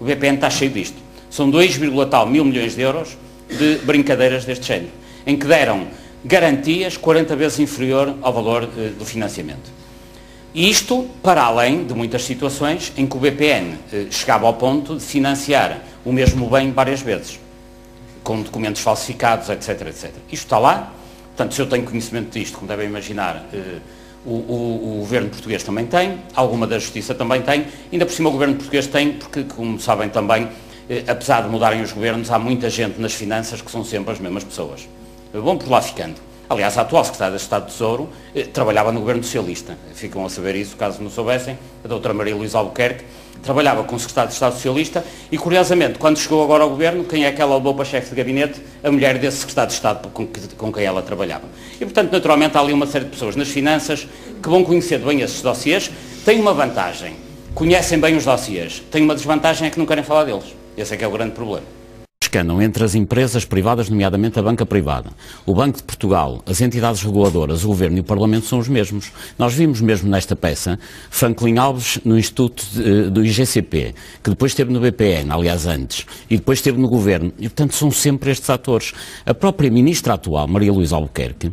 O BPN está cheio disto. São 2,tal mil milhões de euros de brincadeiras deste género, em que deram garantias 40 vezes inferior ao valor do financiamento. E isto para além de muitas situações em que o BPN chegava ao ponto de financiar o mesmo bem várias vezes, com documentos falsificados, etc, etc. Isto está lá, portanto, se eu tenho conhecimento disto, como devem imaginar, o governo português também tem, alguma da justiça também tem, ainda por cima o governo português tem, porque, como sabem também, apesar de mudarem os governos, há muita gente nas finanças que são sempre as mesmas pessoas. Vão por lá ficando. Aliás, a atual secretária de Estado do Tesouro trabalhava no governo socialista. Ficam a saber isso, caso não soubessem. A doutora Maria Luísa Albuquerque trabalhava com o secretário de Estado socialista e, curiosamente, quando chegou agora ao governo, quem é que ela levou para chefe de gabinete? A mulher desse secretário de Estado com quem ela trabalhava. E, portanto, naturalmente, há ali uma série de pessoas nas finanças que vão conhecer bem esses dossiês. Têm uma vantagem, conhecem bem os dossiês. Têm uma desvantagem, é que não querem falar deles. Esse é que é o grande problema. Escandam entre as empresas privadas, nomeadamente a banca privada. O Banco de Portugal, as entidades reguladoras, o Governo e o Parlamento são os mesmos. Nós vimos mesmo nesta peça Franklin Alves no Instituto do IGCP, que depois esteve no BPN, aliás antes, e depois esteve no Governo. E, portanto, são sempre estes atores. A própria Ministra atual, Maria Luísa Albuquerque,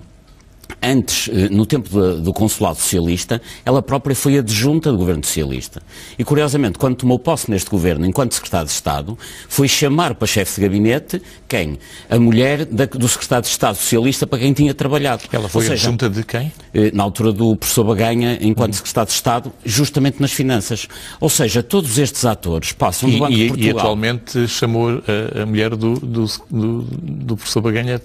antes, no tempo do Consulado Socialista, ela própria foi adjunta do Governo Socialista. E, curiosamente, quando tomou posse neste Governo, enquanto Secretário de Estado, foi chamar para chefe de gabinete, quem? A mulher do Secretário de Estado Socialista para quem tinha trabalhado. Ela foi adjunta de quem? Na altura do professor Baganha, enquanto Secretário de Estado, justamente nas finanças. Ou seja, todos estes atores passam do Banco de Portugal. E atualmente chamou a mulher do professor Baganha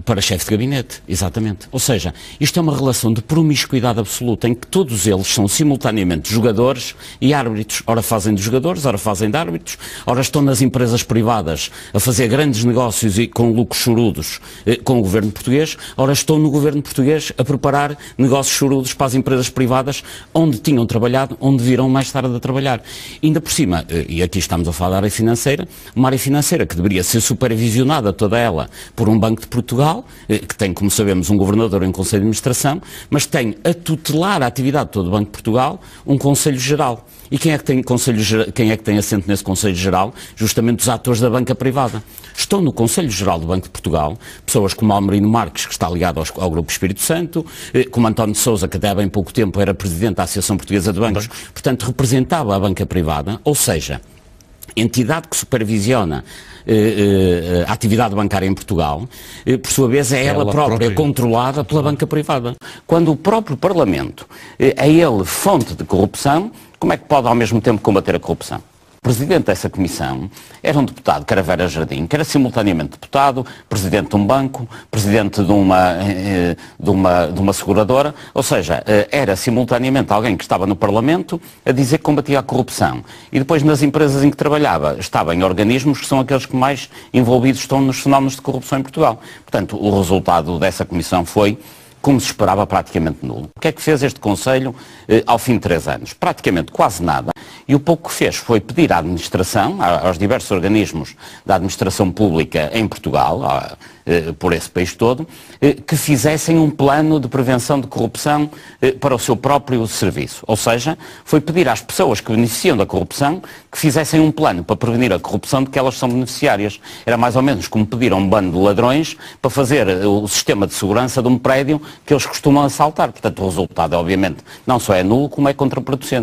para chefe de gabinete, exatamente. Ou seja, isto é uma relação de promiscuidade absoluta em que todos eles são simultaneamente jogadores e árbitros. Ora fazem de jogadores, ora fazem de árbitros, ora estão nas empresas privadas a fazer grandes negócios e com lucros chorudos com o governo português, ora estão no governo português a preparar negócios chorudos para as empresas privadas onde tinham trabalhado, onde virão mais tarde a trabalhar. E ainda por cima, e aqui estamos a falar da área financeira, uma área financeira que deveria ser supervisionada toda ela por um Banco de Portugal, que tem, como sabemos, um governador em Conselho de Administração, mas tem a tutelar a atividade de todo o Banco de Portugal um Conselho Geral. E quem é que tem assento nesse Conselho Geral? Justamente os atores da banca privada. Estão no Conselho Geral do Banco de Portugal pessoas como Almerino Marques, que está ligado ao Grupo Espírito Santo, como António de Sousa, que até há bem pouco tempo era presidente da Associação Portuguesa de Bancos, portanto representava a banca privada, ou seja, entidade que supervisiona a atividade bancária em Portugal, por sua vez é ela própria controlada pela banca privada. Quando o próprio Parlamento é ele fonte de corrupção, como é que pode ao mesmo tempo combater a corrupção? O presidente dessa comissão era um deputado, que era Vera Jardim, que era simultaneamente deputado, presidente de um banco, presidente de uma seguradora, ou seja, era simultaneamente alguém que estava no Parlamento a dizer que combatia a corrupção. E depois nas empresas em que trabalhava, estava em organismos que são aqueles que mais envolvidos estão nos fenómenos de corrupção em Portugal. Portanto, o resultado dessa comissão foi, como se esperava, praticamente nulo. O que é que fez este Conselho ao fim de 3 anos? Praticamente quase nada. E o pouco que fez foi pedir à administração, aos diversos organismos da administração pública em Portugal, por esse país todo, que fizessem um plano de prevenção de corrupção para o seu próprio serviço. Ou seja, foi pedir às pessoas que beneficiam da corrupção que fizessem um plano para prevenir a corrupção de que elas são beneficiárias. Era mais ou menos como pedir a um bando de ladrões para fazer o sistema de segurança de um prédio que eles costumam assaltar. Portanto, o resultado, obviamente, não só é nulo, como é contraproducente.